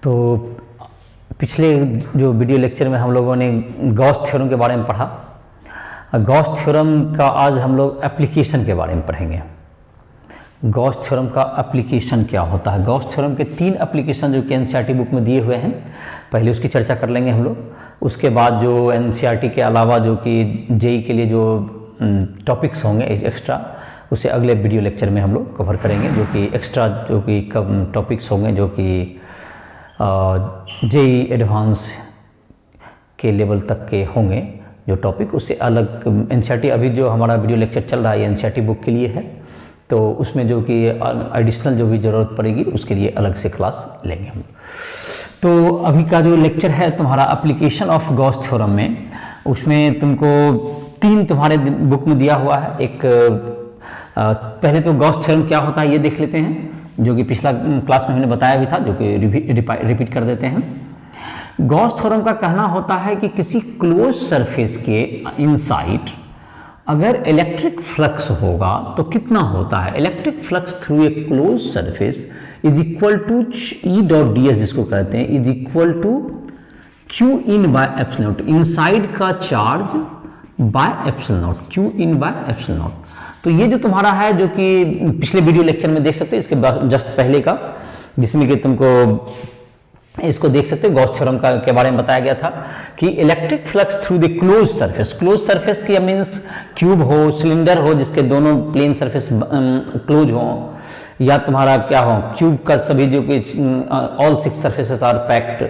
तो पिछले जो वीडियो लेक्चर में हम लोगों ने गॉस थ्योरम के बारे में पढ़ा। गॉस थ्योरम का आज हम लोग एप्लीकेशन के बारे में पढ़ेंगे। गॉस थ्योरम का एप्लीकेशन क्या होता है। गॉस थ्योरम के 3 एप्लीकेशन जो कि एनसीईआरटी बुक में दिए हुए हैं, पहले उसकी चर्चा कर लेंगे हम लोग। उसके बाद जो एनसीईआरटी के अलावा जो कि जेईई के लिए जो टॉपिक्स होंगे एक्स्ट्रा, उसे अगले वीडियो लेक्चर में हम लोग कवर करेंगे। जो कि एक्स्ट्रा जो कि टॉपिक्स होंगे जो कि जेईई एडवांस के लेवल तक के होंगे जो टॉपिक, उससे अलग एनसीईआरटी अभी जो हमारा वीडियो लेक्चर चल रहा है एनसीईआरटी बुक के लिए है, तो उसमें जो कि एडिशनल जो भी ज़रूरत पड़ेगी उसके लिए अलग से क्लास लेंगे हम। तो अभी का जो लेक्चर है तुम्हारा एप्लीकेशन ऑफ गॉस थ्योरम में, उसमें तुमको 3 तुम्हारे बुक में दिया हुआ है। एक पहले तो गॉस थ्योरम क्या होता है ये देख लेते हैं, जो कि पिछला क्लास में हमने बताया भी था, जो कि रिपीट कर देते हैं। गॉस थ्योरम का कहना होता है कि किसी क्लोज सरफेस के इनसाइड अगर इलेक्ट्रिक फ्लक्स होगा तो कितना होता है। Electric flux through a close surface is equal to E dot d s, जिसको कहते हैं, is equal to q in by epsilon naught. Inside का charge by epsilon naught, q in by epsilon naught. तो ये जो तुम्हारा है, जो कि पिछले वीडियो लेक्चर में देख सकते हो, इसके जस्ट पहले का, जिसमें कि तुमको इसको देख सकते हो, गॉस थ्योरम का के बारे में बताया गया था कि electric flux through the close surface. Close surface की मीन्स क्यूब हो, सिलेंडर हो जिसके दोनों प्लेन सरफेस क्लोज हो, या तुम्हारा क्या हो, क्यूब का सभी जो कि all 6 surfaces are packed,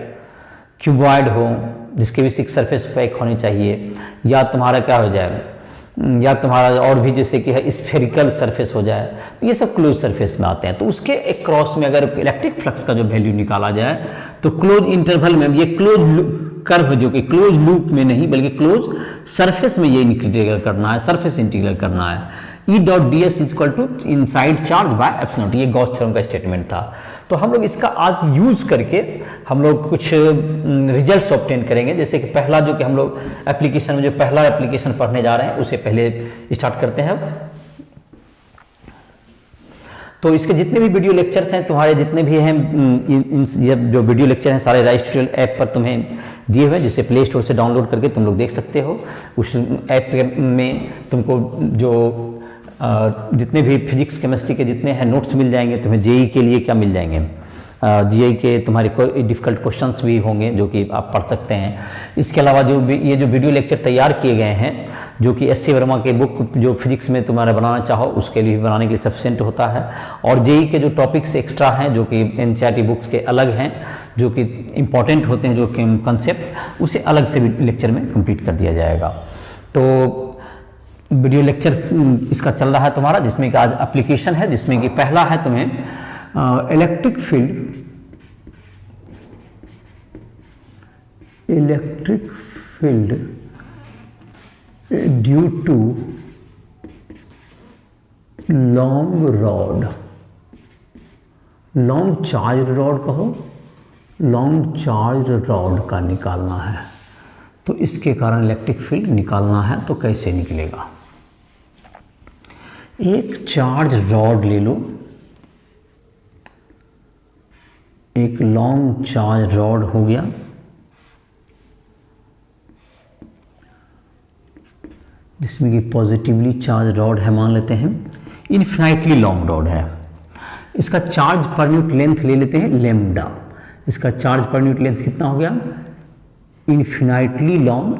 cuboid हो जिसके भी 6 सरफेस पैक होनी चाहिए, या तुम्हारा क्या हो जाए, या तुम्हारा और भी जैसे कि है स्फेरिकल सरफेस हो जाए, तो ये सब क्लोज सरफेस में आते हैं। तो उसके एक क्रॉस में अगर इलेक्ट्रिक फ्लक्स का जो वैल्यू निकाला जाए तो क्लोज इंटरवल में, ये क्लोज कर्व जो कि क्लोज लूप में नहीं बल्कि क्लोज सरफेस में ये इंटीग्रल करना है, सरफेस इंटीग्रल करना है। E dot d s is equal to inside charge by epsilon naught, ये गॉस थ्योरम का स्टेटमेंट था। तो हम लोग इसका आज यूज करके हम लोग कुछ रिजल्ट्स ऑब्टेन करेंगे। जैसे कि पहला जो कि हम लोग एप्लीकेशन में जो पहला एप्लीकेशन पढ़ने जा रहे हैं उसे पहले स्टार्ट करते हैं। तो इसके जितने भी वीडियो लेक्चर्स हैं तुम्हारे, जितने भी हैं ये जो वीडियो लेक्चर हैं सारे राइस ट्यूटोरियल ऐप पर तुम्हें दिए हुए हैं, जिसे प्ले स्टोर से डाउनलोड करके तुम लोग देख सकते हो। उस ऐप में तुमको जो जितने भी फिजिक्स केमिस्ट्री के जितने हैं नोट्स मिल जाएंगे तुम्हें। जेईई के लिए क्या मिल जाएंगे, जेईई के तुम्हारे कोई डिफ़िकल्ट क्वेश्चंस भी होंगे जो कि आप पढ़ सकते हैं। इसके अलावा जो ये जो वीडियो लेक्चर तैयार किए गए हैं, जो कि एस सी वर्मा के बुक जो फिजिक्स में तुम्हारा बनाना चाहो उसके लिए भी बनाने के लिए सफिशिएंट होता है। और जेईई के जो टॉपिक्स एक्स्ट्रा हैं जो कि एनसीईआरटी बुक्स के अलग हैं, जो कि इंपॉर्टेंट होते हैं, जो कि कंसेप्ट, उसे अलग से भी लेक्चर में कंप्लीट कर दिया जाएगा। तो वीडियो लेक्चर इसका चल रहा है तुम्हारा, जिसमें कि आज एप्लीकेशन है, जिसमें कि पहला है तुम्हें electric field due to long charge rod कहो, लॉन्ग चार्ज रॉड का निकालना है। तो इसके कारण इलेक्ट्रिक फील्ड निकालना है, तो कैसे निकलेगा। एक चार्ज रॉड ले लो, एक लॉन्ग चार्ज रॉड हो गया, जिसमें कि पॉजिटिवली चार्ज रॉड है मान लेते हैं, इनफिनाइटली लॉन्ग रॉड है। इसका चार्ज पर यूनिट लेंथ ले लेते हैं लेम्डा। इसका चार्ज पर यूनिट लेंथ कितना हो गया, infinitely long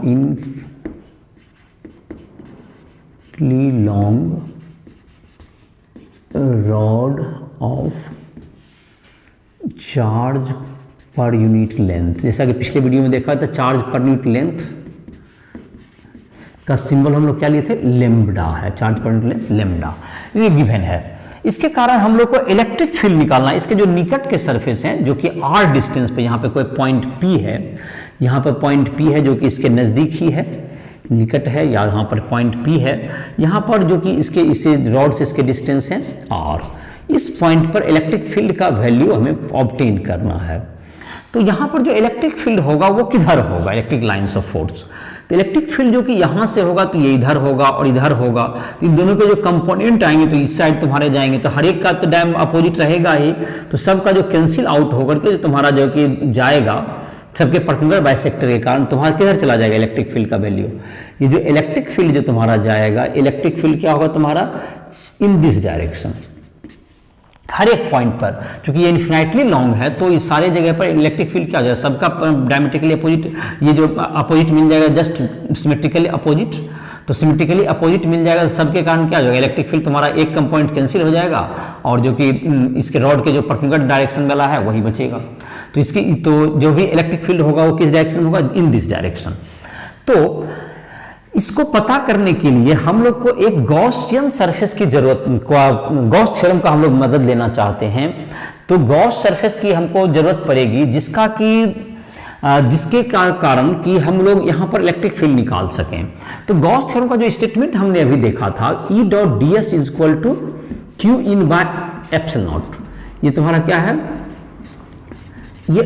rod of charge per unit length. जैसा कि पिछले वीडियो में देखा था, चार्ज पर यूनिट लेंथ का सिंबल हम लोग क्या लिए थे, लेम्डा है। Charge per unit length lambda, ये गिवन है। इसके कारण हम लोग को इलेक्ट्रिक फील्ड निकालना है। इसके जो निकट के सरफेस हैं जो कि आर डिस्टेंस पे, यहाँ पे कोई पॉइंट पी है, यहाँ पर पॉइंट पी है जो कि इसके नज़दीक ही है, निकट है, या यहाँ पर पॉइंट पी है, यहाँ पर जो कि इसे रॉड से इसके डिस्टेंस है आर। इस पॉइंट पर इलेक्ट्रिक फील्ड का वैल्यू हमें ऑब्टेन करना है। तो यहाँ पर जो इलेक्ट्रिक फील्ड होगा वो किधर होगा, इलेक्ट्रिक लाइन्स ऑफ फोर्स तो इलेक्ट्रिक फील्ड जो कि यहाँ से होगा तो ये इधर होगा और इधर होगा, तो इन दोनों के जो कंपोनेंट आएंगे तो इस साइड तुम्हारे जाएंगे, तो हर एक का तो डैम अपोजिट रहेगा ही, तो सबका जो कैंसिल आउट होकर के जो तुम्हारा जो कि जाएगा सबके परपेंडिकुलर बाइसेक्टर के कारण तुम्हारा किधर चला जाएगा इलेक्ट्रिक फील्ड का वैल्यू। ये जो इलेक्ट्रिक फील्ड जो तुम्हारा जाएगा, इलेक्ट्रिक फील्ड क्या होगा तुम्हारा इन दिस डायरेक्शन, हर एक पॉइंट पर, क्योंकि ये इन्फिनाइटली लॉन्ग है तो इस सारे जगह पर इलेक्ट्रिक फील्ड क्या हो जाएगा, सबका डायमेट्रिकली अपोजिट, ये जो अपोजिट मिल जाएगा जस्ट सिमेट्रिकली अपोजिट, तो सिमेट्रिकली अपोजिट मिल जाएगा, सबके कारण क्या हो जाएगा इलेक्ट्रिक फील्ड तुम्हारा एक कंपोनेंट कैंसिल हो जाएगा और जो कि इसके रॉड के जो परपेंडिकुलर डायरेक्शन वाला है वही बचेगा। तो इसकी तो जो भी इलेक्ट्रिक फील्ड होगा वो किस डायरेक्शन में होगा, इन दिस डायरेक्शन। तो इसको पता करने के लिए हम लोग को एक गॉसियन सरफेस की जरूरत, गॉस थ्योरम का हम लोग मदद लेना चाहते हैं, तो गॉस सरफेस की हमको जरूरत पड़ेगी जिसके कारण कि हम लोग यहाँ पर इलेक्ट्रिक फील्ड निकाल सकें। तो गॉस थ्योरम का जो स्टेटमेंट हमने अभी देखा था, E dot d s is equal to q in by epsilon naught, ये तुम्हारा क्या है, ये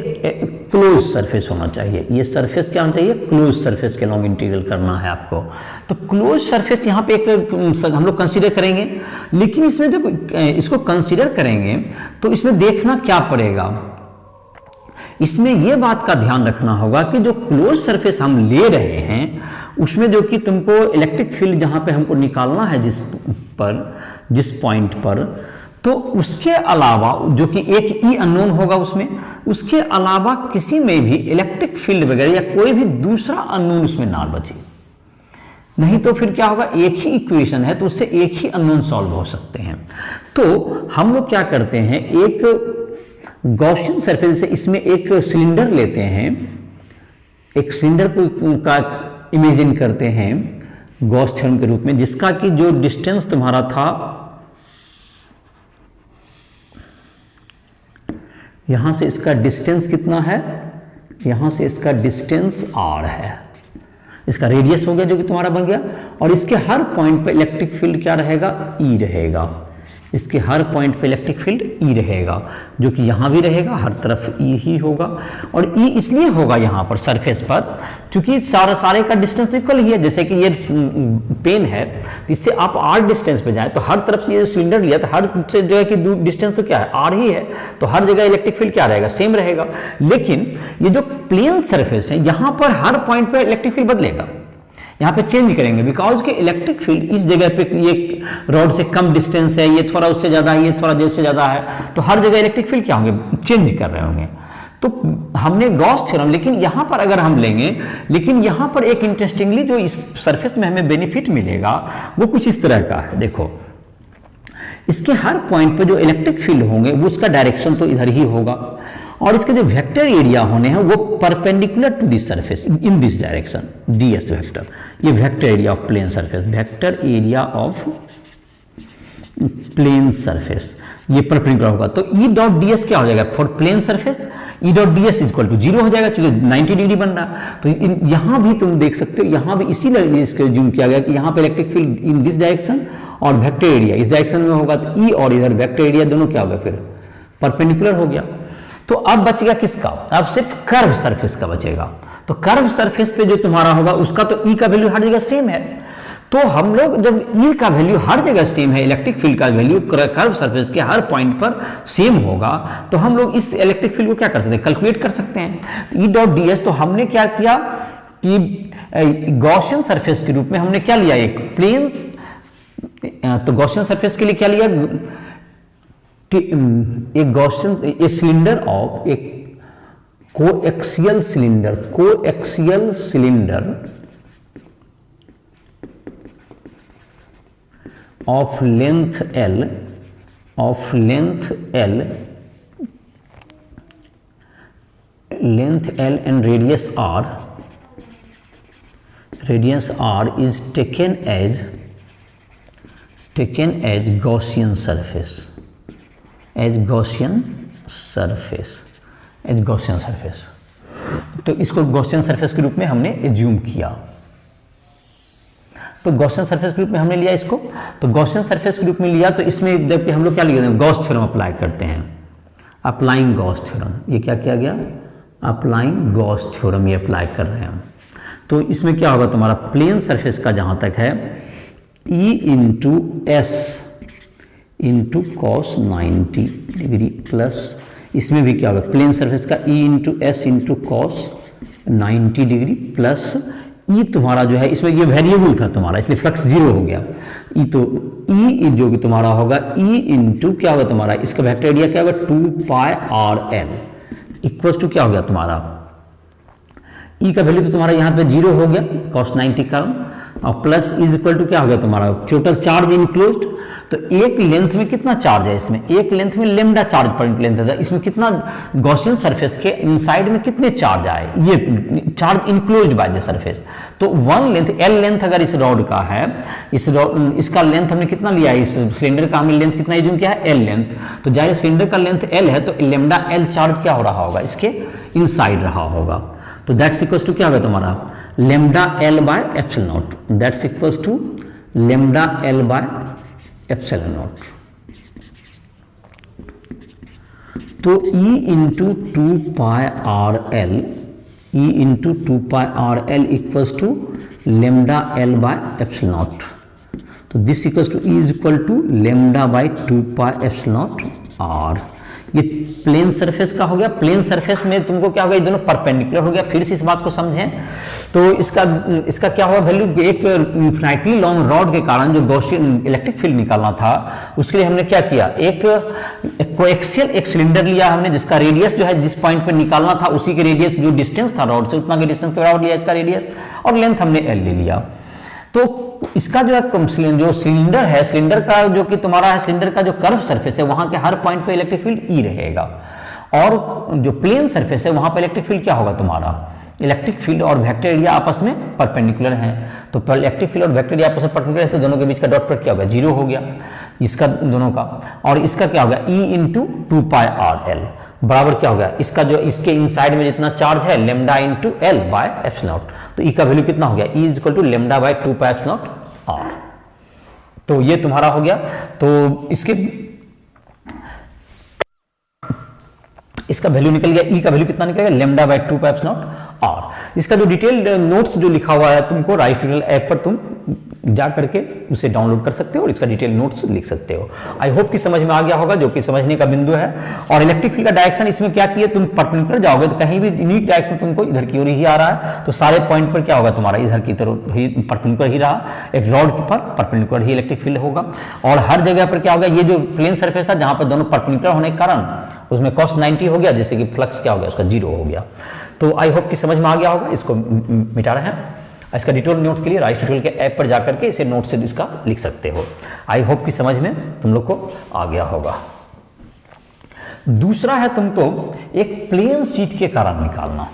क्लोज सरफेस होना चाहिए, ये सरफेस क्या होना चाहिए, क्लोज सरफेस के लॉन्ग इंटीग्रल करना है आपको। तो क्लोज सरफेस यहाँ पे एक हम लोग कंसीडर करेंगे, लेकिन इसमें जब इसको कंसीडर करेंगे तो इसमें देखना क्या पड़ेगा, इसमें यह बात का ध्यान रखना होगा कि जो क्लोज सरफेस हम ले रहे हैं उसमें जो कि तुमको इलेक्ट्रिक फील्ड जहां पे हमको निकालना है जिस पॉइंट पर, तो उसके अलावा जो कि एक ई अननोन होगा उसमें, उसके अलावा किसी में भी इलेक्ट्रिक फील्ड वगैरह या कोई भी दूसरा अननोन उसमें ना बचे, नहीं तो फिर क्या होगा, एक ही इक्वेशन है तो उससे एक ही अननोन सॉल्व हो सकते हैं। तो हम लोग क्या करते हैं, एक गॉसियन सरफेस से इसमें एक सिलेंडर लेते हैं, एक सिलेंडर का इमेजिन करते हैं गॉस थ्योरम के रूप में, जिसका कि जो डिस्टेंस तुम्हारा था यहां से इसका डिस्टेंस कितना है, यहां से इसका डिस्टेंस r है, इसका रेडियस हो गया जो कि तुम्हारा बन गया, और इसके हर पॉइंट पे इलेक्ट्रिक फील्ड क्या रहेगा, E रहेगा, इसके हर पॉइंट पे इलेक्ट्रिक फील्ड E रहेगा, जो कि यहाँ भी रहेगा, हर तरफ E ही होगा। और E इसलिए होगा यहाँ पर सरफेस पर क्योंकि सारे का डिस्टेंस इक्वल ही है, जैसे कि ये पेन है तो इससे आप R डिस्टेंस पे जाए तो हर तरफ से ये सिलेंडर लिया तो हर से जो है कि डिस्टेंस तो क्या है, R ही है, तो हर जगह इलेक्ट्रिक फील्ड क्या रहेगा, सेम रहेगा। लेकिन ये जो प्लेन सरफेस है यहाँ पर हर पॉइंट पर इलेक्ट्रिक फील्ड बदलेगा, यहाँ पे चेंज करेंगे, बिकॉज के इलेक्ट्रिक फील्ड इस जगह पे ये रॉड से कम डिस्टेंस है, ये थोड़ा उससे ज्यादा है, ये थोड़ा उससे ज्यादा है, तो हर जगह इलेक्ट्रिक फील्ड क्या होंगे, चेंज कर रहे होंगे। तो हमने गॉस थ्योरम, लेकिन यहाँ पर अगर हम लेंगे, लेकिन यहाँ पर एक इंटरेस्टिंगली जो इस सरफेस में हमें बेनिफिट मिलेगा वो कुछ इस तरह का है। देखो इसके हर पॉइंट पे जो इलेक्ट्रिक फील्ड होंगे वो उसका डायरेक्शन तो इधर ही होगा, और इसके जो वेक्टर एरिया होने हैं वो perpendicular to this surface in this direction, ds vector, ये vector area of plane surface, vector area of plane surface ये परपेंडिकुलर होगा। तो E डॉट ds क्या हो जाएगा, for plane surface E dot ds equal to 0 हो जाएगा, क्योंकि 90 डिग्री बन रहा है। तो यहां भी तुम देख सकते हो, यहां भी इसीलिए इसको जूम किया गया कि यहां पे electric field in this direction और वेक्टर एरिया इस डायरेक्शन में होगा, तो E और इधर वेक्टर एरिया दोनों क्या होगा, फिर परपेंडिकुलर हो गया। तो अब बचेगा किसका, अब सिर्फ कर्व सरफेस का बचेगा। तो कर्व सरफेस पे जो तुम्हारा होगा उसका तो E का वैल्यू हर जगह सेम है, तो हम लोग जब E का वैल्यू हर जगह सेम है, इलेक्ट्रिक फील्ड का वैल्यू कर्व सरफेस के हर पॉइंट पर सेम होगा, तो हम लोग इस इलेक्ट्रिक फील्ड को क्या कर सकते हैं, कैलकुलेट कर सकते हैं। तो E डॉट ds, तो हमने क्या किया कि गॉसियन सरफेस के रूप में हमने क्या लिया, एक प्लेन, तो गॉसियन सरफेस के लिए क्या लिया, एक गॉसियन, ए सिलेंडर ऑफ एक coaxial cylinder of length L and radius R is taken as Gaussian surface, तो इसको गॉसियन सरफेस के रूप में हमने एज्यूम किया। तो गॉसियन सरफेस के रूप में हमने लिया इसको, तो गॉसियन सरफेस के रूप में लिया, तो इसमें जबकि हम लोग क्या लिखते हैं, गॉस थ्योरम अप्लाई करते हैं, अप्लाइंग गॉस थ्योरम, ये क्या किया गया, अप्लाइंग गॉस थ्योरम ये अप्लाई कर रहे हैं हम। तो इसमें क्या होगा तुम्हारा प्लेन सरफेस का जहां तक है E into s into cos 90 degree plus इसमें भी क्या होगा प्लेन सरफेस का E into s into cos 90 degree plus E तुम्हारा जो है इसमें ये वेरिएबल था तुम्हारा इसलिए फ्लक्स जीरो हो गया ई तो ई जो कि तुम्हारा होगा ई इंटू क्या होगा तुम्हारा इसका वेक्टर एरिया क्या होगा 2 pi r L equal to क्या हो गया तुम्हारा ई का वैल्यू तो तुम्हारा यहाँ पे जीरो हो गया cos 90 का और प्लस इज इक्वल टू क्या हो गया तुम्हारा टोटल चार्ज इनक्लोज्ड तो एक लेंथ में कितना चार्ज है इसमें एक लेंथ में लेमडा चार्ज पर लेंथ है इसमें कितना गॉसियन सरफेस के इनसाइड में कितने चार्ज आए ये charge enclosed by the surface तो वन लेंथ एल लेंथ अगर इस रॉड का है इसका लेंथ हमने कितना लिया है इस सिलेंडर का हमने लेंथ कितना यूज किया है एल लेंथ तो जाहिर सिलेंडर का लेंथ एल है तो लेमडा एल चार्ज क्या हो रहा होगा इसके इनसाइड रहा होगा तो दैट्स इक्वल्स टू क्या होगा तुम्हारा lambda l by epsilon naught that's equals to lambda l by epsilon naught तो E into 2 pi r l E into 2 pi r l equals to lambda l by epsilon naught तो this equals to E is equal to lambda by 2 pi epsilon naught r ये plane surface का हो गया plane surface में तुमको क्या होगा ये दोनों परपेंडिकुलर हो गया फिर से इस बात को समझें तो इसका क्या हुआ वैल्यू एक इन्फिनिटली लॉन्ग रॉड के कारण जो गॉसियन इलेक्ट्रिक फील्ड निकालना था उसके लिए हमने क्या किया एक कोएक्सियल एक सिलेंडर लिया हमने जिसका रेडियस जो है जिस पॉइंट पर निकालना था उसी के रेडियस जो डिस्टेंस था रॉड से उतना के डिस्टेंस के बराबर लिया इसका रेडियस और लेंथ हमने एल ले लिया तो इसका जो है जो सिलेंडर है सिलेंडर का जो कि तुम्हारा है सिलेंडर का जो कर्व सरफेस है वहां के हर पॉइंट पे इलेक्ट्रिक फील्ड ई रहेगा और जो प्लेन सरफेस है वहां पे इलेक्ट्रिक फील्ड क्या होगा तुम्हारा इलेक्ट्रिक फील्ड और वेक्टर एरिया आपस में परपेंडिकुलर हैं तो इलेक्ट्रिक फील्ड और वेक्टर एरिया आपस में परपेंडिकुलर है तो दोनों के बीच का डॉट प्रोडक्ट क्या होगा जीरो हो गया इसका दोनों का और इसका क्या होगा E into 2 pi r L बराबर क्या होगा इसका जो इसके इनसाइड में जितना चार्ज है lambda into l by epsilon naught तो E का वैल्यू कितना हो गया E is equal to lambda by 2 pi epsilon naught r तो ये तुम्हारा हो गया तो इसका वैल्यू निकल गया E का वैल्यू कितना निकलेगा lambda by 2 pi epsilon naught r इसका जो डिटेल्ड नोट्स जो लिखा हुआ है तुमको राइस ट्यूटोरियल ऐप पर तुम जा करके उसे डाउनलोड कर सकते हो और इसका डिटेल नोट्स लिख सकते हो आई होप कि समझ में आ गया होगा जो कि समझने का बिंदु है और इलेक्ट्रिक फील्ड का डायरेक्शन इसमें क्या किए तुम परपेंडिकुलर जाओगे तो कहीं भी यूनिक डायरेक्शन तुमको इधर की ओर ही आ रहा है तो सारे पॉइंट पर क्या होगा तुम्हारा इधर की तरफ ही परपेंडिकुलर ही रहा एक रॉड पर परपेंडिकुलर ही इलेक्ट्रिक फील्ड होगा और हर जगह पर क्या होगा ये जो प्लेन सरफेस था जहां पर दोनों परपेंडिकुलर होने के कारण उसमें cos 90 हो गया जैसे कि फ्लक्स क्या हो गया उसका जीरो हो गया तो आई होप कि समझ में आ गया होगा इसको मिटा रहे हैं इसका डिटेल नोट्स के लिए राइस ट्यूटोरियल के ऐप पर जाकर के इसे नोट से इसका लिख सकते हो आई होप कि समझ में तुम लोग को आ गया होगा दूसरा है तुमको एक प्लेन शीट के कारण निकालना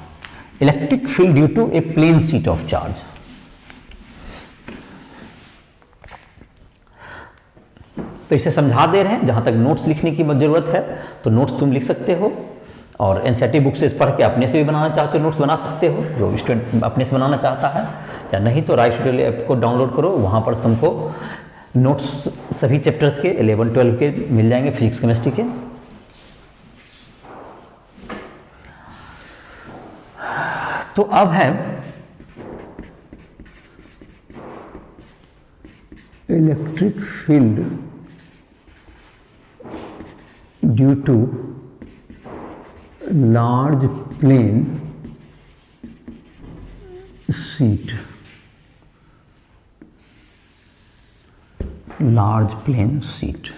electric field due to a plane sheet of charge तो इसे समझा दे रहे हैं जहां तक नोट्स लिखने की जरूरत है तो नोट्स तुम लिख सकते हो और एनसीईआरटी बुक से इस पढ़ के अपने से भी बनाना चाहते हो नोट्स बना सकते हो जो स्टूडेंट अपने से बनाना चाहता है या नहीं तो राइस ट्यूटोरियल ऐप को डाउनलोड करो वहाँ पर तुमको नोट्स सभी चैप्टर्स के 11, 12 के मिल जाएंगे फिजिक्स केमिस्ट्री के तो अब है electric field due to large plane sheet large plane sheet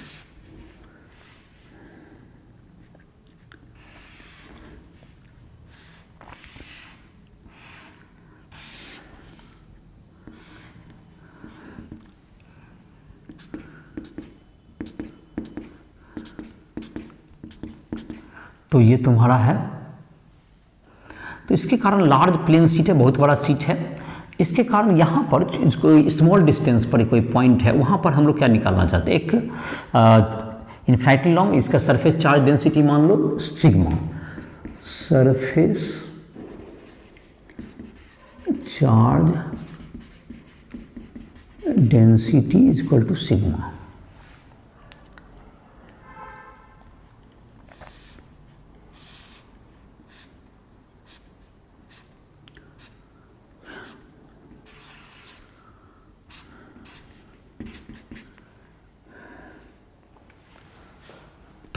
तो ये तुम्हारा है तो इसके कारण लार्ज प्लेन शीट है बहुत बड़ा शीट है इसके कारण यहाँ पर इसको स्मॉल डिस्टेंस पर कोई पॉइंट है वहाँ पर हम लोग क्या निकालना चाहते हैं एक इनफिनिटली लॉन्ग इसका सरफेस चार्ज डेंसिटी मान लो sigma surface charge density is equal to sigma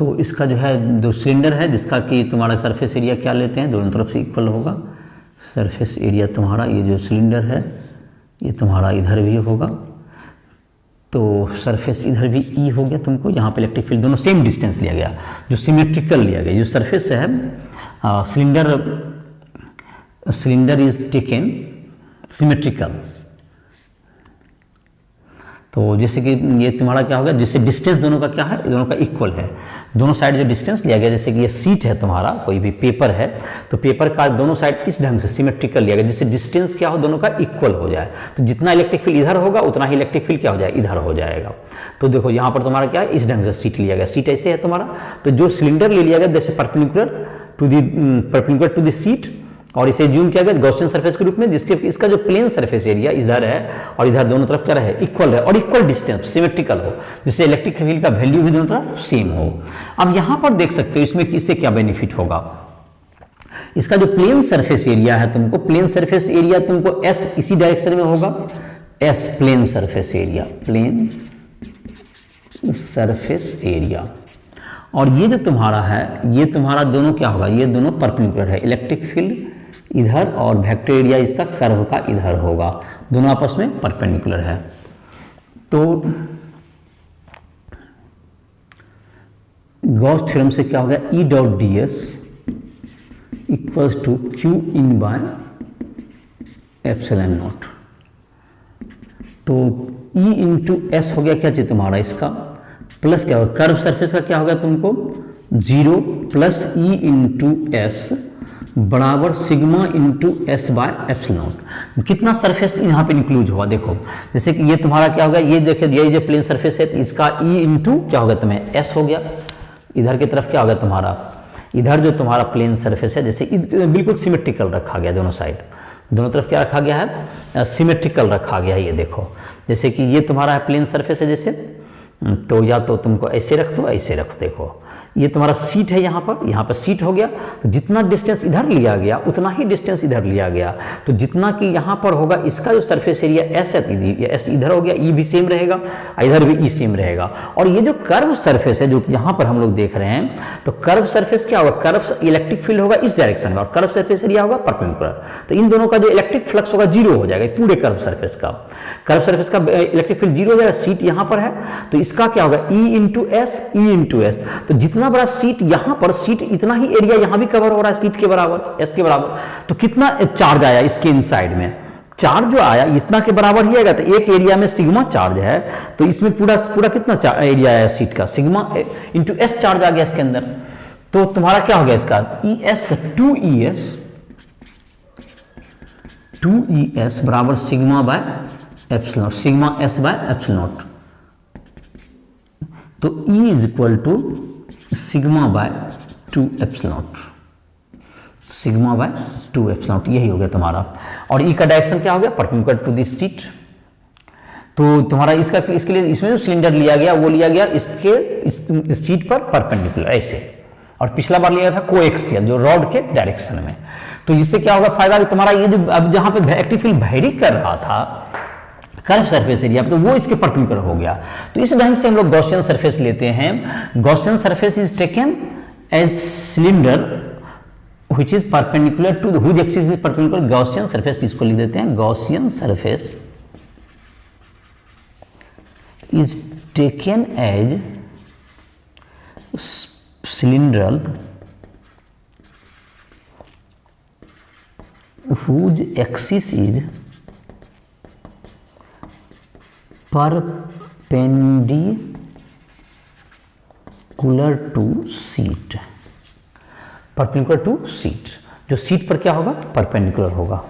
तो इसका जो है जो सिलेंडर है जिसका कि तुम्हारा सरफेस एरिया क्या लेते हैं, दोनों तरफ से इक्वल होगा। सरफेस एरिया तुम्हारा ये जो सिलेंडर है ये तुम्हारा इधर भी होगा, तो सरफेस इधर भी ई हो गया तुमको। यहाँ पे इलेक्ट्रिक फील्ड दोनों सेम डिस्टेंस लिया गया, जो सिमेट्रिकल लिया गया। जो सरफेस है सिलेंडर इज टेकन सिमेट्रिकल। तो जैसे कि ये तुम्हारा क्या होगा, जिससे डिस्टेंस दोनों का क्या है, दोनों का इक्वल है। दोनों साइड जो डिस्टेंस लिया गया, जैसे कि ये सीट है तुम्हारा, कोई भी पेपर है तो पेपर का दोनों साइड इस ढंग से सिमेट्रिकल लिया गया, जिससे डिस्टेंस क्या हो, दोनों का इक्वल हो जाए। तो जितना इलेक्ट्रिक फील्ड इधर होगा उतना ही इलेक्ट्रिक फील्ड क्या हो जाए, इधर हो जाएगा। तो देखो यहाँ पर तुम्हारा क्या है, इस ढंग से सीट लिया गया। सीट ऐसे है तुम्हारा, तो जो सिलेंडर ले लिया गया जैसे परपेंडिकुलर टू द सीट, और इसे जूम किया गया गॉसियन सरफेस के रूप में, जिससे इसका जो प्लेन सरफेस एरिया इधर है और इधर दोनों तरफ क्या रहे, इक्वल है और इक्वल डिस्टेंस सिमेट्रिकल हो, जिससे इलेक्ट्रिक फील्ड का वैल्यू भी दोनों तरफ सेम हो। अब यहां पर देख सकते हो इसमें किससे क्या बेनिफिट होगा। इसका जो प्लेन सरफेस एरिया है तुमको, प्लेन सरफेस एरिया तुमको एस इसी डायरेक्शन में होगा, S plane surface area, plane surface area. और ये जो तुम्हारा है ये तुम्हारा दोनों क्या होगा, ये दोनों परपेंडिकुलर है। इलेक्ट्रिक फील्ड इधर और वेक्टर एरिया इसका कर्व का इधर होगा, दोनों आपस में परपेंडिकुलर है। तो गॉस थ्योरम से क्या होगा, E dot d s equals to q in by epsilon naught. तो ई इंटू एस हो गया क्या चीज तुम्हारा, इसका प्लस क्या होगा, कर्व सरफेस का क्या होगा तुमको 0 प्लस ई इंटू एस बराबर sigma into S by epsilon. कितना सरफेस यहाँ पे इंक्लूड हुआ देखो, जैसे कि ये तुम्हारा क्या होगा, ये देखो ये जो प्लेन सरफेस है इसका ई इंटू क्या होगा तुम्हें एस हो गया। इधर की तरफ क्या होगा तुम्हारा, इधर जो तुम्हारा प्लेन सरफेस है जैसे बिल्कुल सिमेट्रिकल रखा गया, दोनों साइड दोनों तरफ क्या रखा गया है, सिमेट्रिकल रखा गया है। ये देखो जैसे कि ये तुम्हारा प्लेन सरफेस है जैसे, तो या तो तुमको ऐसे रख दो, ऐसे रख, देखो ये तुम्हारा सीट है, यहाँ पर सीट हो गया। तो जितना डिस्टेंस इधर लिया गया उतना ही डिस्टेंस इधर लिया गया। तो जितना कि यहाँ पर होगा इसका जो सरफेस एरिया एस है, एस इधर हो गया, ई भी सेम रहेगा, इधर भी ई सेम रहेगा। और ये जो कर्व सरफेस है जो यहाँ पर हम लोग देख रहे हैं, तो कर्व सरफेस क्या होगा, कर्व इलेक्ट्रिक फील्ड होगा इस डायरेक्शन में और कर्व सरफेस एरिया होगा परपेंडिकुलर। तो इन दोनों का जो इलेक्ट्रिक फ्लक्स होगा 0 हो जाएगा पूरे कर्व सरफेस का। कर्व सरफेस का इलेक्ट्रिक फील्ड 0 हो जाएगा। सीट यहाँ पर है तो इसका क्या होगा, E into S, E into S. तो जितना बड़ा सीट यहां पर, सीट इतना ही एरिया यहां भी कवर हो रहा है सीट के बराबर, एस के बराबर। तो कितना चार्ज आया इसके इनसाइड में, चार्ज जो आया इतना के बराबर ही आएगा। तो एक एरिया में सिग्मा चार्ज है, तो इसमें पूरा कितना एरिया आया सीट का, सिग्मा इंटू एस चार्ज आ गया इसके अंदर। तो तुम्हारा क्या हो गया इसका, ई एस 2 ES बराबर sigma by epsilon, sigma s by epsilon. तो E is equal to sigma by 2 epsilon, sigma by 2 epsilon, यही हो गया तुम्हारा। और E का डायरेक्शन क्या हो गया, परपेंडिकुलर टू दिस सीट। तो तुम्हारा इसके लिए इसमें जो सिलेंडर लिया गया वो लिया गया इसके सीट पर परपेंडिकुलर ऐसे, और पिछला बार लिया था कोएक्सियल जो रॉड के डायरेक्शन में। तो इससे क्या होगा फायदा, तुम्हारा ये जो अब जहां पे इलेक्ट्रिक फील्ड वेरी कर रहा था कर्व सरफेस एरिया, तो वो इसके परपेंडिकुलर हो गया। तो इस ढंग से हम लोग गॉसियन सरफेस लेते हैं। Gaussian surface is taken as cylinder which is perpendicular to which axis is perpendicular, Gaussian surface इसको लिख देते हैं। Gaussian surface is taken as cylindrical whose axis is perpendicular to seat, perpendicular to sheet, जो sheet पर क्या होगा, perpendicular होगा।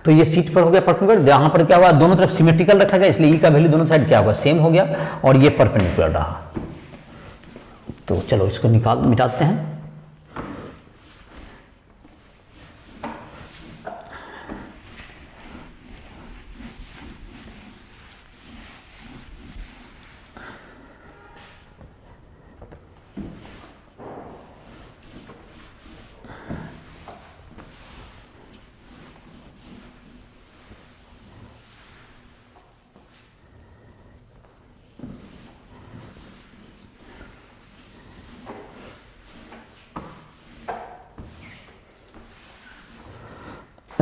तो ये सीट पर हो गया परपेंडिकुलर, यहां पर क्या हुआ, दोनों तरफ सिमेट्रिकल रखा गया, इसलिए ई का वैल्यू दोनों साइड क्या होगा, सेम हो गया, और ये परपेंडिकुलर रहा। तो चलो इसको मिटाते हैं।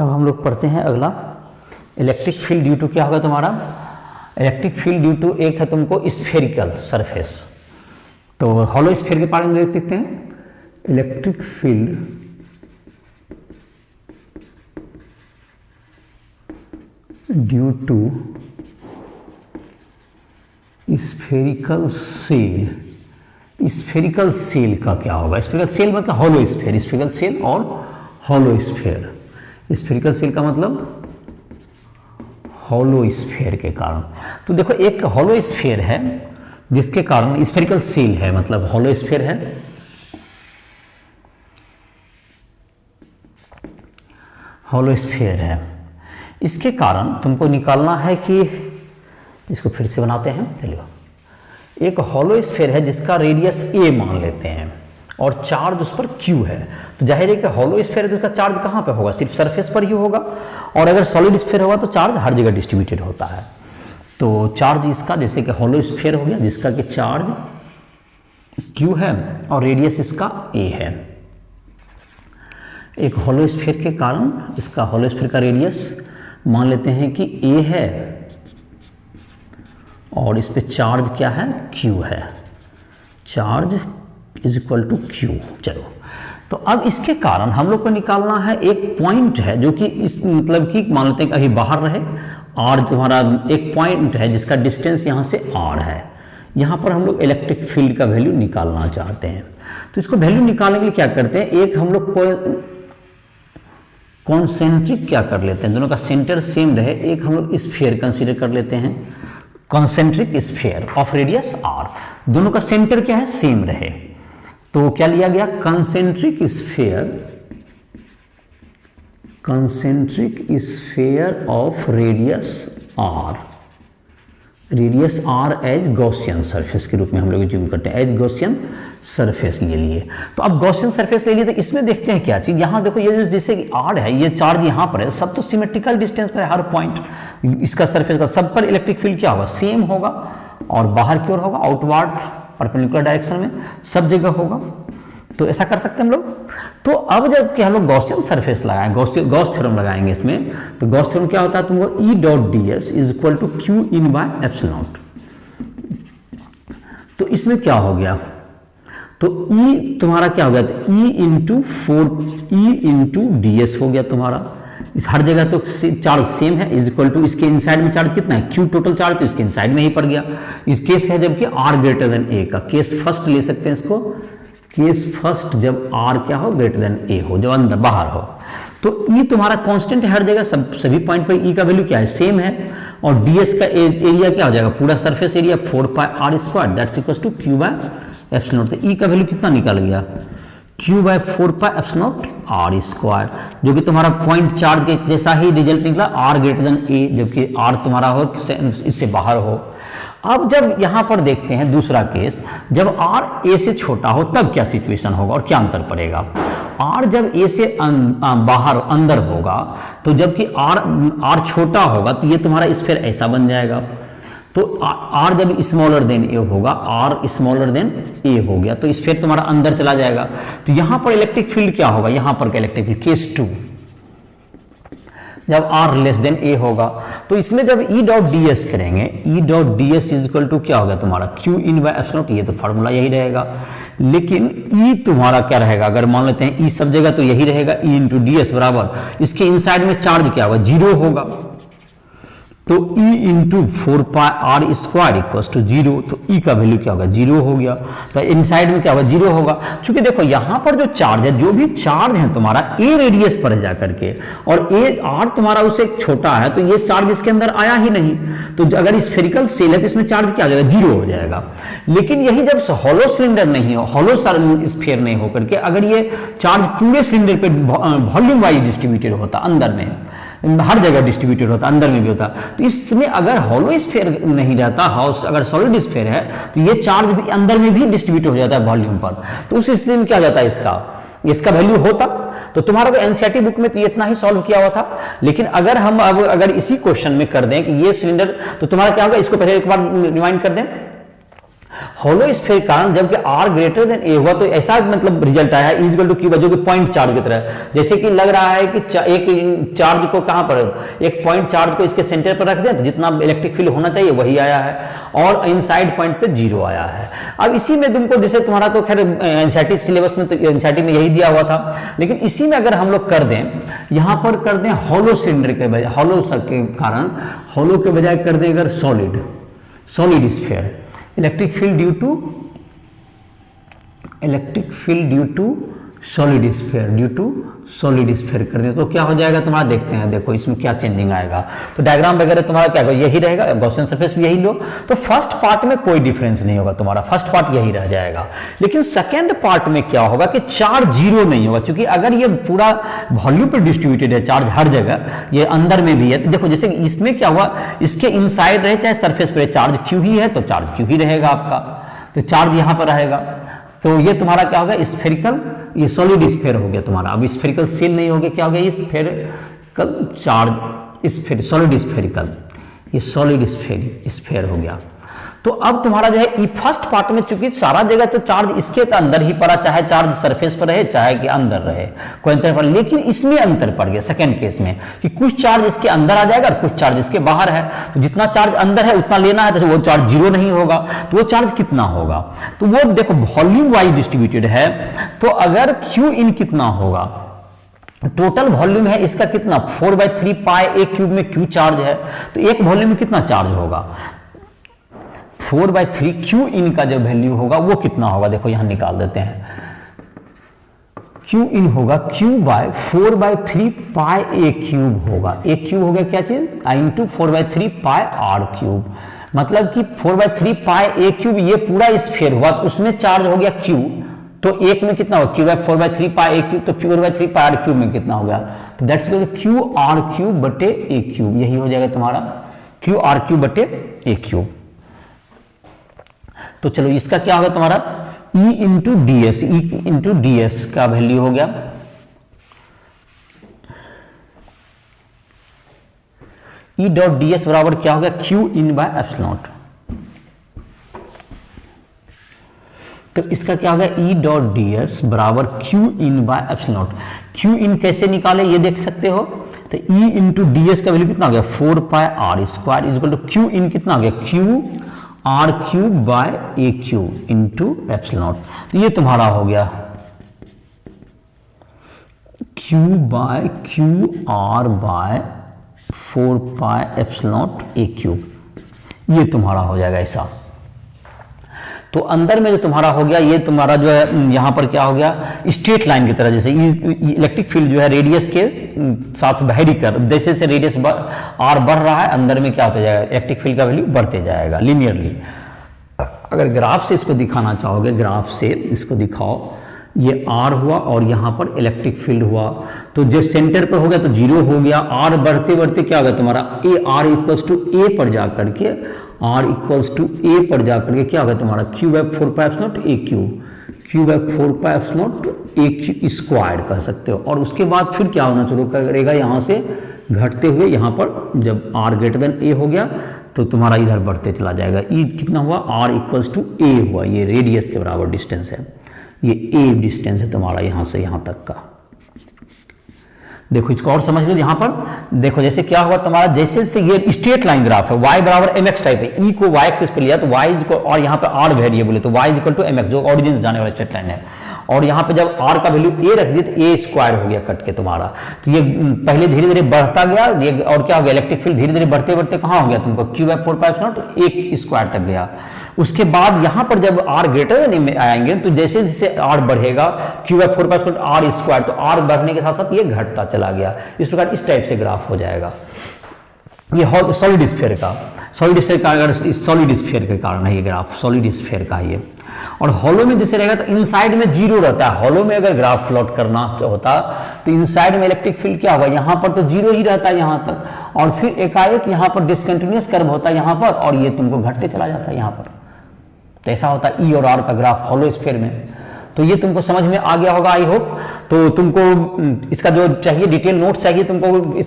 अब हम लोग पढ़ते हैं अगला, इलेक्ट्रिक फील्ड ड्यू टू क्या होगा तुम्हारा, इलेक्ट्रिक फील्ड ड्यू टू एक है तुमको स्फेरिकल सरफेस, तो हॉलो स्फीयर के बारे में देख देखते हैं। Electric field due to spherical shell, spherical shell का क्या होगा, स्फेरिकल सेल मतलब हॉलो स्फीयर, स्फेरिकल सेल और हॉलो स्फीयर, स्फेरिकल सेल का मतलब हॉलो स्फीयर के कारण। तो देखो एक हॉलो स्फीयर है जिसके कारण स्फेरिकल सेल है, मतलब हॉलो स्फीयर है, हॉलो स्फीयर है, इसके कारण तुमको निकालना है कि, इसको फिर से बनाते हैं, चलिए एक हॉलो स्फीयर है जिसका रेडियस a मान लेते हैं और चार्ज उस पर q है, तो जाहिर है कि हॉलो स्फीयर है तो उसका चार्ज कहाँ पे होगा, सिर्फ सरफेस पर ही होगा, और अगर सॉलिड स्फीयर होगा तो चार्ज हर जगह डिस्ट्रीब्यूटेड होता है। तो चार्ज इसका जैसे कि हॉलो स्फीयर हो गया जिसका कि चार्ज q है और रेडियस इसका a है। एक हॉलो स्फीयर के कारण इसका हॉलो स्फीयर का रेडियस मान लेते हैं कि a है और इस पे चार्ज क्या है, q है, charge is equal to q। चलो तो अब इसके कारण हम लोग को निकालना है एक पॉइंट है जो कि इस मतलब कि मान लेते हैं कि अभी बाहर रहे, r तुम्हारा एक पॉइंट है जिसका डिस्टेंस यहाँ से r है, यहाँ पर हम लोग इलेक्ट्रिक फील्ड का वैल्यू निकालना चाहते हैं। तो इसको वैल्यू निकालने के लिए क्या करते हैं, एक हम लोग को कॉन्सेंट्रिक क्या कर लेते हैं, दोनों का सेंटर सेम रहे, एक हम लोग स्फीयर कंसीडर कर लेते हैं, concentric sphere of radius r, दोनों का सेंटर क्या है, सेम रहे, तो क्या लिया गया, concentric sphere, concentric sphere of radius r, radius r as Gaussian surface के रूप में हम लोग ज्यूम करते हैं, एज गॉसियन सरफेस ले लिए। तो अब गॉसियन सरफेस ले लिए तो इसमें देखते हैं क्या चीज, यहाँ देखो ये जो जैसे कि r है, ये चार्ज यहाँ पर है, सब तो सिमेट्रिकल डिस्टेंस पर है, हर पॉइंट इसका सरफेस का, सब पर इलेक्ट्रिक फील्ड क्या होगा, सेम होगा, और बाहर की ओर होगा, आउटवर्ड परपेंडिकुलर डायरेक्शन में सब जगह होगा। तो ऐसा कर सकते हैं हम लोग। तो अब जब कि हम लोग गॉसियन सरफेस लगाएं, गॉस थ्योरम लगाएंगे इसमें, तो गॉस थ्योरम क्या होता है, तुमको E dot d s is equal to q in by epsilon naught. तो इसमें क्या हो गया, तो ई तुम्हारा क्या हो गया, E into 4 E into d S हो गया तुम्हारा, इस हर जगह तो चार्ज सेम है, इज इक्वल टू इसके इनसाइड में चार्ज कितना है, क्यू टोटल चार्ज, तो इसके इनसाइड में ही पड़ गया। इस केस है जबकि आर ग्रेटर देन ए का, केस फर्स्ट ले सकते हैं इसको, केस फर्स्ट जब आर क्या हो, ग्रेटर देन ए हो, जब अंदर बाहर हो, तो ई तुम्हारा कांस्टेंट है हर जगह, सभी पॉइंट पर ई का वैल्यू क्या है, सेम है, और डीएस का एरिया क्या हो जाएगा, पूरा surface area 4 pi r square that's equal to q by epsilon naught. तो ई का वैल्यू कितना निकल गया, q by 4 pi epsilon naught r square, जो कि तुम्हारा पॉइंट चार्ज के जैसा ही रिजल्ट निकला, आर ग्रेटर देन ए, जबकि आर तुम्हारा हो इससे बाहर हो। अब जब यहां पर देखते हैं दूसरा केस, जब आर ए से छोटा हो तब क्या सिचुएशन होगा और क्या अंतर पड़ेगा। आर जब ए से बाहर अंदर होगा, तो जबकि आर छोटा होगा तो ये तुम्हारा स्फीयर ऐसा बन जाएगा, तो आर जब स्मॉलर देन ए होगा, आर स्मॉलर देन ए हो गया, तो स्फीयर तुम्हारा अंदर चला जाएगा। तो यहां पर इलेक्ट्रिक फील्ड क्या होगा, यहां पर का इलेक्ट्रिक फील्ड केस 2 जब r लेस देन a होगा, तो इसमें जब E डॉट डी एस करेंगे, E dot d s is equal to क्या होगा तुम्हारा, Q in by epsilon naught, ये तो फार्मूला यही रहेगा, लेकिन E तुम्हारा क्या रहेगा, अगर मान लेते हैं E सब जगह तो यही रहेगा, E इंटू डी एस बराबर, इसके इनसाइड में चार्ज क्या होगा, 0 होगा, तो E into 4 pi r square equal to 0, तो E का वैल्यू क्या होगा, 0 हो गया, तो इनसाइड में क्या होगा, 0 होगा। चूंकि देखो यहां पर जो चार्ज है, जो भी चार्ज है तुम्हारा A रेडियस पर जा करके, और A R तुम्हारा उससे छोटा है, तो ये चार्ज इसके अंदर आया ही नहीं, तो अगर स्फेरिकल सेल है तो इसमें चार्ज क्या हो जाएगा, 0 हो जाएगा। लेकिन यही जब हॉलो सिलेंडर नहीं हो, हॉलो स्फीयर नहीं होकर के अगर ये चार्ज पूरे सिलेंडर पे वॉल्यूम वाइज डिस्ट्रीब्यूटेड होता, अंदर में हर जगह डिस्ट्रीब्यूटेड होता, अंदर में भी होता, तो इसमें अगर हॉलो स्फीयर नहीं रहता, अगर सॉलिड स्फीयर है, तो ये चार्ज भी अंदर में भी डिस्ट्रीब्यूट हो जाता है वॉल्यूम पर, तो उस स्थिति में क्या हो जाता है, इसका वैल्यू होता। तो तुम्हारा एनसीईआरटी बुक में तो इतना ही सॉल्व किया हुआ था, लेकिन अगर हम अब अगर इसी क्वेश्चन में कर दें कि ये सिलेंडर, तो तुम्हारा क्या होगा, इसको पहले एक बार रिवाइंड कर दें, हॉलो स्फीयर के कारण जबकि आर ग्रेटर देन ए हुआ तो ऐसा मतलब रिजल्ट आया इज इक्वल टू क्यू जो कि पॉइंट चार्ज की तरह, जैसे कि लग रहा है कि एक चार्ज को कहां पर, एक पॉइंट चार्ज को इसके सेंटर पर रख दें तो जितना इलेक्ट्रिक फील्ड होना चाहिए वही आया है, और इनसाइड पॉइंट पे 0 आया है। अब इसी में तुमको जैसे तुम्हारा तो खैर एनसीईआरटी सिलेबस में तो एनसीईआरटी में यही दिया हुआ था, लेकिन इसी में अगर हम लोग कर दें, यहां पर कर दें हॉलो सिलेंडर के बजाय, हॉलो के कारण हॉलो के बजाय कर दें अगर solid sphere, electric field due to solid sphere कर दें तो क्या हो जाएगा तुम्हारा, देखते हैं देखो इसमें क्या चेंजिंग आएगा। तो डायग्राम वगैरह तुम्हारा क्या होगा, यही रहेगा, गॉसियन सरफेस भी यही लो, तो फर्स्ट पार्ट में कोई डिफरेंस नहीं होगा तुम्हारा, फर्स्ट पार्ट यही रह जाएगा। लेकिन सेकेंड पार्ट में क्या होगा कि चार्ज 0 नहीं होगा, क्योंकि अगर ये पूरा वॉल्यूम पर डिस्ट्रीब्यूटेड है चार्ज हर जगह, ये अंदर में भी है, तो देखो जैसे इसमें क्या हुआ, इसके इनसाइड रहे चाहे सरफेस पर चार्ज क्यू ही है तो चार्ज क्यू ही रहेगा आपका, तो चार्ज यहां पर रहेगा, तो ये तुम्हारा क्या होगा स्फेरिकल, ये सॉलिड स्फीयर हो गया तुम्हारा। अब स्फेरिकल सेल नहीं हो गया, क्या हो गया स्फेरिकल चार्ज सॉलिड स्फेरिकल, ये सॉलिड स्फीयर हो गया। तो अब तुम्हारा जो है फर्स्ट पार्ट में चूंकि सारा जगह तो चार्ज इसके अंदर ही पड़ा, चाहे चार्ज सरफेस पर रहे चाहे कि अंदर रहे, कोई अंतर पड़, लेकिन इसमें अंतर पड़ गया सेकंड केस में कि कुछ चार्ज इसके अंदर आ जाएगा और कुछ चार्ज इसके बाहर है, तो जितना चार्ज अंदर है उतना लेना है, तो वो चार्ज 0 नहीं होगा, तो वो चार्ज कितना होगा, तो वो देखो वॉल्यूम वाइज डिस्ट्रीब्यूटेड है, तो अगर क्यू इन कितना होगा, टोटल वॉल्यूम है इसका कितना 4/3 पाई ए क्यूब में क्यू चार्ज है, तो एक वॉल्यूम में कितना चार्ज होगा, 4/3 क्यू इन का जो वैल्यू होगा वो कितना होगा, देखो यहां निकाल देते हैं, क्यू इन होगा Q/4/3 पाई ए क्यूब होगा, ए क्यूब हो गया क्या चीज इंटू 4/3 पाई आर क्यूब, मतलब कि 4/3 पाई ए क्यूब ये पूरा स्फीयर हुआ, तो उसमें चार्ज हो गया क्यू, तो एक में कितना होगा Q/4/3 पाई ए क्यूब, तो 4/3 पाई आर क्यूब में कितना हो गया, तो that's equal to q r cube बटे ए क्यूब, यही हो जाएगा तुम्हारा क्यू आर क्यूब बटे ए क्यूब। तो चलो इसका क्या होगा तुम्हारा E इंटू डी एस का वैल्यू हो गया, E डॉट डी एस बराबर क्या हो गया क्यू इन बाय एप्सिलॉन, तो इसका क्या हो गया E डॉट डी एस बराबर q in by epsilon. Q in कैसे निकाले ये देख सकते हो, तो E इंटू डी एस का वैल्यू कितना हो गया 4 pi r square is equal to q in कितना हो गया q r cube by a cube into epsilon, तो ये तुम्हारा हो गया q by q r by 4 pi epsilon a cube, ये तुम्हारा हो जाएगा ऐसा। तो अंदर में जो तुम्हारा हो गया ये तुम्हारा जो है यहाँ पर क्या हो गया स्ट्रेट लाइन की तरह, जैसे इलेक्ट्रिक फील्ड जो है रेडियस के साथ वेरी कर, जैसे जैसे रेडियस आर बढ़ रहा है अंदर में क्या होता जाएगा इलेक्ट्रिक फील्ड का वैल्यू बढ़ते जाएगा लीनियरली। अगर ग्राफ से इसको दिखाना चाहोगे, ग्राफ से इसको दिखाओ, ये आर हुआ और यहाँ पर इलेक्ट्रिक फील्ड हुआ, तो जो सेंटर पर हो गया तो 0 हो गया, आर बढ़ते बढ़ते क्या होगा तुम्हारा ए आर इक्वल्स टू ए पर जा करके आर इक्वल्स टू ए पर जा करके क्या होगा तुम्हारा Q/4 pi epsilon a cube, Q/4 pi epsilon A Q square कह सकते हो, और उसके बाद फिर क्या होना शुरू करेगा यहाँ से घटते हुए, यहाँ पर जब आर ग्रेटर देन ए हो गया तो तुम्हारा इधर बढ़ते चला जाएगा, ई कितना हुआ आर इक्वल्स टू ए हुआ, ये रेडियस के बराबर डिस्टेंस है, ये ए डिस्टेंस है तुम्हारा यहाँ से यहाँ तक का। देखो इसको और समझ लो, यहाँ पर देखो जैसे क्या हुआ तुम्हारा, जैसे से ये स्ट्रेट लाइन ग्राफ है, y बराबर mx टाइप है, e को y एक्सिस पे लिया तो y को, और यहाँ पे r वेरिएबल है तो y इक्वल टू mx जो ओरिजिन से जाने वाला स्ट्रेट लाइन है, और यहाँ पे जब r का वैल्यू a रख दी तो a स्क्वायर हो गया कट के तुम्हारा, तो ये पहले धीरे धीरे बढ़ता गया ये, और क्या हो गया इलेक्ट्रिक फील्ड धीरे धीरे बढ़ते बढ़ते कहाँ हो गया तुमको Q/4 पाई एप्सिलॉन तो एक स्क्वायर तक गया। उसके बाद यहाँ पर जब r ग्रेटर देन में आएंगे तो जैसे जैसे r बढ़ेगा Q/4 pi epsilon r square, तो r बढ़ने के साथ साथ ये घटता चला गया, इस प्रकार इस टाइप से ग्राफ हो जाएगा। ये सॉलिड स्फीयर का अगर सॉलिड स्फीयर के कारण है ये ग्राफ, सॉलिड स्फीयर का है ये। और हॉलो में जैसे रहेगा तो इनसाइड में 0 रहता है, हॉलो में अगर ग्राफ प्लॉट करना होता तो इनसाइड में इलेक्ट्रिक फील्ड क्या होगा, यहाँ पर तो 0 ही रहता है यहाँ तक, और फिर एकाएक यहाँ पर डिसकंटिन्यूअस कर्व होता है यहाँ पर, और ये तुमको घटते चला जाता है यहाँ पर, तो ऐसा होता है ई और आर का ग्राफ हॉलो स्फीयर में। तो ये तुमको समझ में आ गया होगा आई होप। तो तुमको इसका जो चाहिए डिटेल नोट्स चाहिए तुमको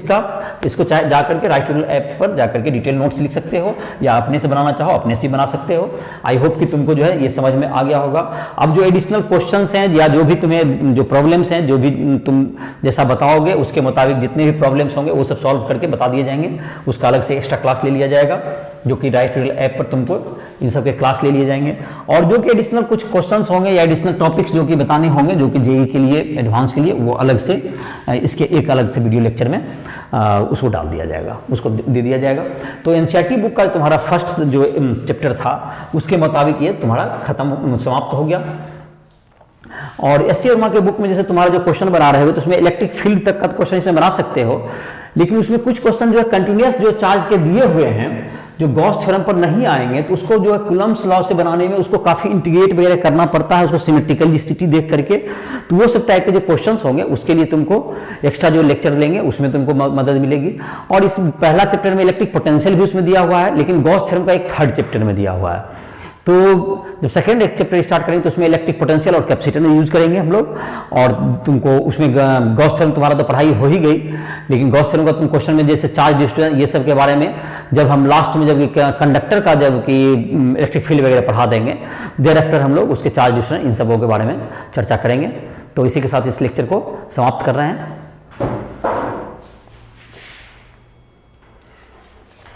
इसको जा करके राइट ट्यूटोरियल ऐप पर जा करके डिटेल नोट्स लिख सकते हो, या अपने से बनाना चाहो अपने से भी बना सकते हो। आई होप कि तुमको जो है ये समझ में आ गया होगा। अब जो एडिशनल क्वेश्चंस हैं या जो भी तुम्हें जो प्रॉब्लम्स हैं, जो भी तुम जैसा बताओगे उसके मुताबिक जितने भी प्रॉब्लम्स होंगे वो सब सॉल्व करके बता दिए जाएंगे। उसका अलग से एक्स्ट्रा क्लास ले लिया जाएगा, जो कि राइट ट्यूटोरियल ऐप पर तुमको इन सब के क्लास ले लिए जाएंगे। और जो कि एडिशनल कुछ क्वेश्चंस होंगे या एडिशनल टॉपिक्स जो कि बताने होंगे, जो कि जेईई के लिए एडवांस के लिए, वो अलग से इसके एक अलग से वीडियो लेक्चर में उसको डाल दिया जाएगा, उसको दे दिया जाएगा। तो एनसीईआरटी बुक का तुम्हारा फर्स्ट जो चैप्टर था उसके मुताबिक ये तुम्हारा खत्म समाप्त हो गया। और एससी वर्मा के बुक में जैसे तुम्हारा जो क्वेश्चन बना रहे हो तो उसमें इलेक्ट्रिक फील्ड तक का क्वेश्चन इसमें बना सकते हो, लेकिन उसमें कुछ क्वेश्चन जो है कंटिन्यूअस जो चार्ज के दिए हुए हैं जो गॉस थ्योरम पर नहीं आएंगे, तो उसको जो है कूलम्ब्स लॉ से बनाने में उसको काफी इंटीग्रेट वगैरह करना पड़ता है, उसको सिमेट्रिकल स्थिति देख करके। तो वो सब टाइप के जो क्वेश्चंस होंगे उसके लिए तुमको एक्स्ट्रा जो लेक्चर लेंगे उसमें तुमको मदद मिलेगी। और इस पहला चैप्टर में इलेक्ट्रिक पोटेंशियल भी उसमें दिया हुआ है, लेकिन गॉस थ्योरम का एक थर्ड चैप्टर में दिया हुआ है। तो जब सेकेंड एक चैप्टर स्टार्ट करेंगे तो उसमें इलेक्ट्रिक पोटेंशियल और कैपेसिटर यूज करेंगे हम लोग। और तुमको उसमें गॉस थ्योरम तुम्हारा तो पढ़ाई हो ही गई, लेकिन गॉस थ्योरम का तुम क्वेश्चन में जैसे चार्ज डिस्ट्रीब्यूशन ये सब के बारे में जब हम लास्ट में जब कंडक्टर का जब कि इलेक्ट्रिक फील्ड वगैरह पढ़ा देंगे, देयर आफ्टर हम लोग उसके चार्ज डिस्ट्रीब्यूशन इन सबों के बारे में चर्चा करेंगे। तो इसी के साथ इस लेक्चर को समाप्त कर रहे हैं।